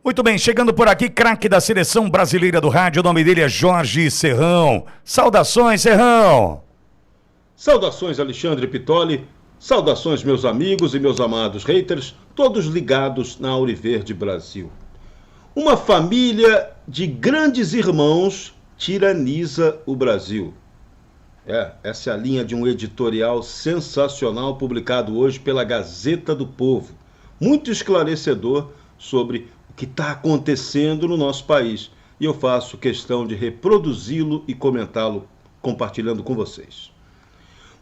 Muito bem, chegando por aqui, craque da Seleção Brasileira do Rádio, o nome dele é Jorge Serrão. Saudações, Serrão! Saudações, Alexandre Pitoli. Saudações, meus amigos e meus amados haters, todos ligados na Auriverde Brasil. Uma família de grandes irmãos tiraniza o Brasil. Essa é a linha de um editorial sensacional publicado hoje pela Gazeta do Povo. Muito esclarecedor sobre o que está acontecendo no nosso país. E eu faço questão de reproduzi-lo e comentá-lo, compartilhando com vocês.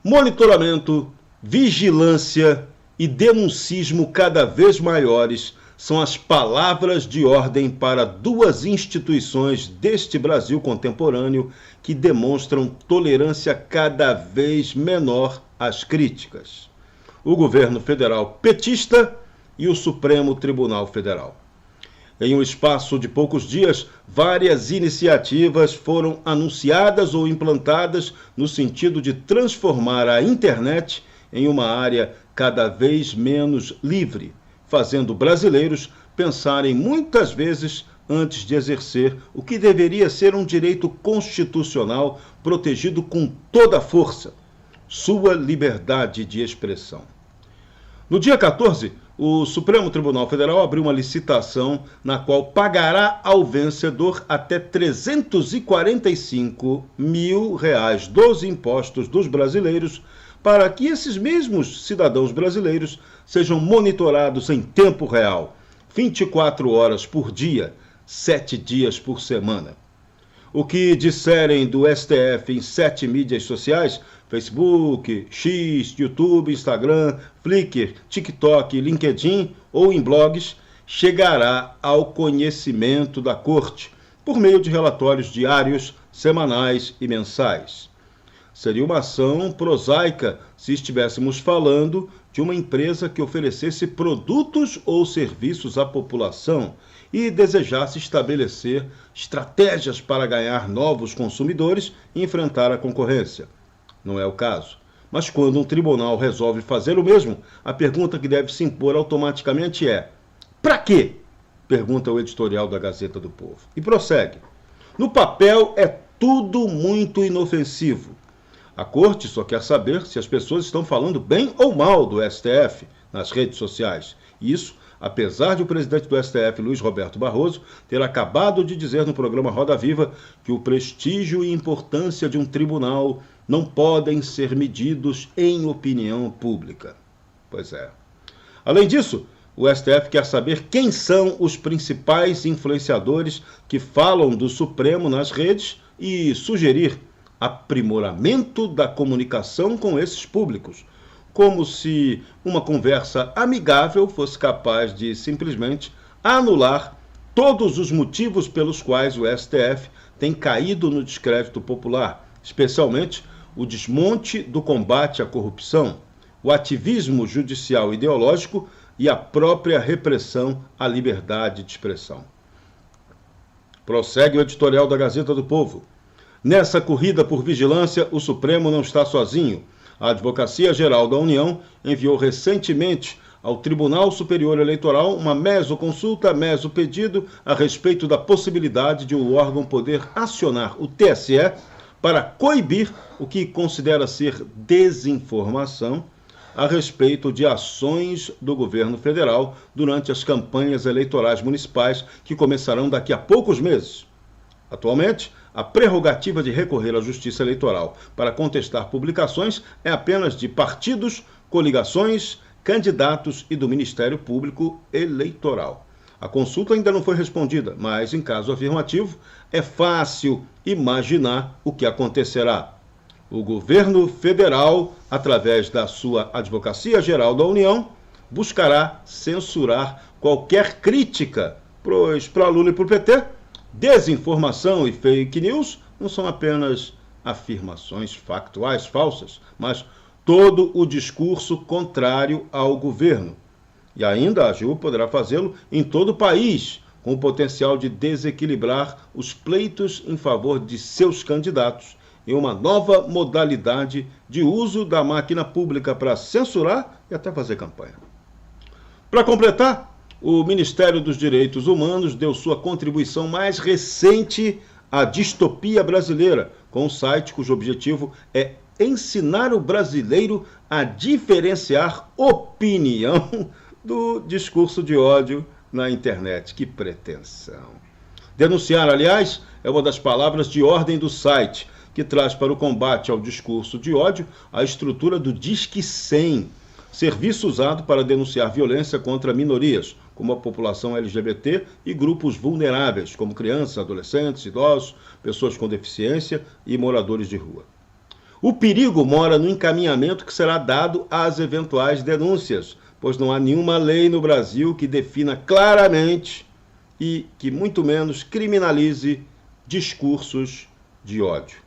Monitoramento, vigilância e denuncismo cada vez maiores são as palavras de ordem para duas instituições deste Brasil contemporâneo que demonstram tolerância cada vez menor às críticas: o governo federal petista e o Supremo Tribunal Federal. Em um espaço de poucos dias, várias iniciativas foram anunciadas ou implantadas no sentido de transformar a internet em uma área cada vez menos livre, fazendo brasileiros pensarem muitas vezes antes de exercer o que deveria ser um direito constitucional protegido com toda a força: sua liberdade de expressão. No dia 14, o Supremo Tribunal Federal abriu uma licitação na qual pagará ao vencedor até R$345 mil dos impostos dos brasileiros para que esses mesmos cidadãos brasileiros sejam monitorados em tempo real, 24 horas por dia, 7 dias por semana. O que disserem do STF em 7 mídias sociais, Facebook, X, YouTube, Instagram, Flickr, TikTok, LinkedIn ou em blogs, chegará ao conhecimento da Corte por meio de relatórios diários, semanais e mensais. Seria uma ação prosaica se estivéssemos falando de uma empresa que oferecesse produtos ou serviços à população e desejasse estabelecer estratégias para ganhar novos consumidores e enfrentar a concorrência. Não é o caso. Mas quando um tribunal resolve fazer o mesmo, a pergunta que deve se impor automaticamente é: para quê? Pergunta o editorial da Gazeta do Povo. E prossegue: no papel é tudo muito inofensivo. A Corte só quer saber se as pessoas estão falando bem ou mal do STF nas redes sociais. Isso, apesar de o presidente do STF, Luiz Roberto Barroso, ter acabado de dizer no programa Roda Viva que o prestígio e importância de um tribunal não podem ser medidos em opinião pública. Pois é. Além disso, o STF quer saber quem são os principais influenciadores que falam do Supremo nas redes e sugerir aprimoramento da comunicação com esses públicos, como se uma conversa amigável fosse capaz de simplesmente anular todos os motivos pelos quais o STF tem caído no descrédito popular, especialmente o desmonte do combate à corrupção, o ativismo judicial ideológico e a própria repressão à liberdade de expressão. Prossegue o editorial da Gazeta do Povo. Nessa corrida por vigilância, o Supremo não está sozinho. A Advocacia Geral da União enviou recentemente ao Tribunal Superior Eleitoral uma mesoconsulta, mesopedido, a respeito da possibilidade de o órgão poder acionar o TSE para coibir o que considera ser desinformação a respeito de ações do governo federal durante as campanhas eleitorais municipais que começarão daqui a poucos meses. Atualmente, a prerrogativa de recorrer à Justiça Eleitoral para contestar publicações é apenas de partidos, coligações, candidatos e do Ministério Público Eleitoral. A consulta ainda não foi respondida, mas, em caso afirmativo, é fácil imaginar o que acontecerá. O governo federal, através da sua Advocacia Geral da União, buscará censurar qualquer crítica, pois para Lula e para o PT, desinformação e fake news não são apenas afirmações factuais falsas, mas todo o discurso contrário ao governo. E ainda a AGU poderá fazê-lo em todo o país, com o potencial de desequilibrar os pleitos em favor de seus candidatos em uma nova modalidade de uso da máquina pública para censurar e até fazer campanha. Para completar, o Ministério dos Direitos Humanos deu sua contribuição mais recente à distopia brasileira, com um site cujo objetivo é ensinar o brasileiro a diferenciar opinião do discurso de ódio na internet. Que pretensão! Denunciar, aliás, é uma das palavras de ordem do site, que traz para o combate ao discurso de ódio a estrutura do Disque 100, serviço usado para denunciar violência contra minorias, como a população LGBT e grupos vulneráveis, como crianças, adolescentes, idosos, pessoas com deficiência e moradores de rua. O perigo mora no encaminhamento que será dado às eventuais denúncias, pois não há nenhuma lei no Brasil que defina claramente e que muito menos criminalize discursos de ódio.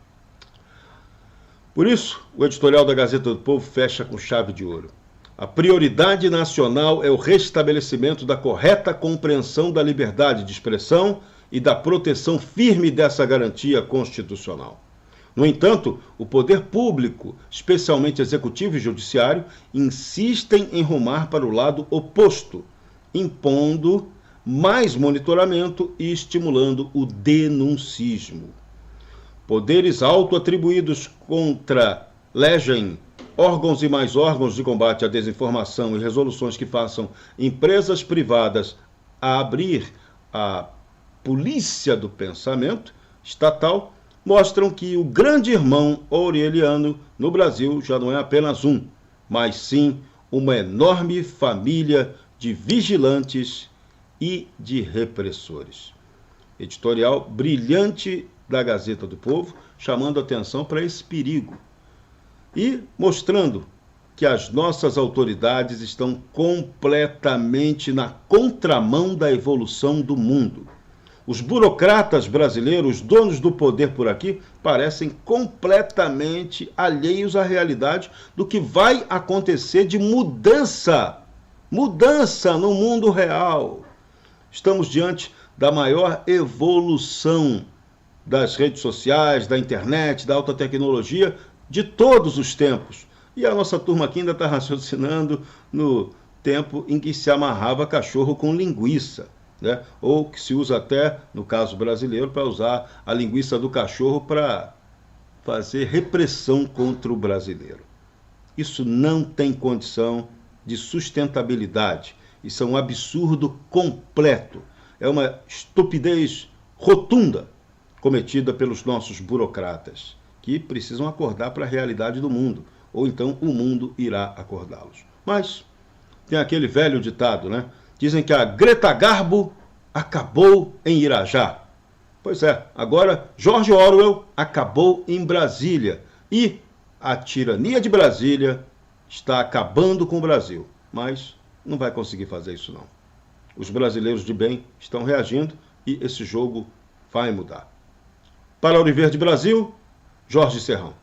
Por isso, o editorial da Gazeta do Povo fecha com chave de ouro. A prioridade nacional é o restabelecimento da correta compreensão da liberdade de expressão e da proteção firme dessa garantia constitucional. No entanto, o poder público, especialmente executivo e judiciário, insistem em rumar para o lado oposto, impondo mais monitoramento e estimulando o denuncismo. Poderes autoatribuídos contra-legem órgãos e mais órgãos de combate à desinformação e resoluções que façam empresas privadas a abrir a polícia do pensamento estatal mostram que o grande irmão orwelliano no Brasil já não é apenas um, mas sim uma enorme família de vigilantes e de repressores. Editorial brilhante da Gazeta do Povo, chamando atenção para esse perigo e mostrando que as nossas autoridades estão completamente na contramão da evolução do mundo. Os burocratas brasileiros, donos do poder por aqui, parecem completamente alheios à realidade do que vai acontecer de mudança no mundo real. Estamos diante da maior evolução das redes sociais, da internet, da alta tecnologia de todos os tempos. E a nossa turma aqui ainda está raciocinando no tempo em que se amarrava cachorro com linguiça, né? Ou que se usa até, no caso brasileiro, para usar a linguiça do cachorro para fazer repressão contra o brasileiro. Isso não tem condição de sustentabilidade. Isso é um absurdo completo. É uma estupidez rotunda cometida pelos nossos burocratas, que precisam acordar para a realidade do mundo, ou então o mundo irá acordá-los. Mas tem aquele velho ditado, né? Dizem que a Greta Garbo acabou em Irajá. Pois é, agora George Orwell acabou em Brasília. E a tirania de Brasília está acabando com o Brasil. Mas não vai conseguir fazer isso não. Os brasileiros de bem estão reagindo e esse jogo vai mudar. Para Ouro Verde Brasil, Jorge Serrão.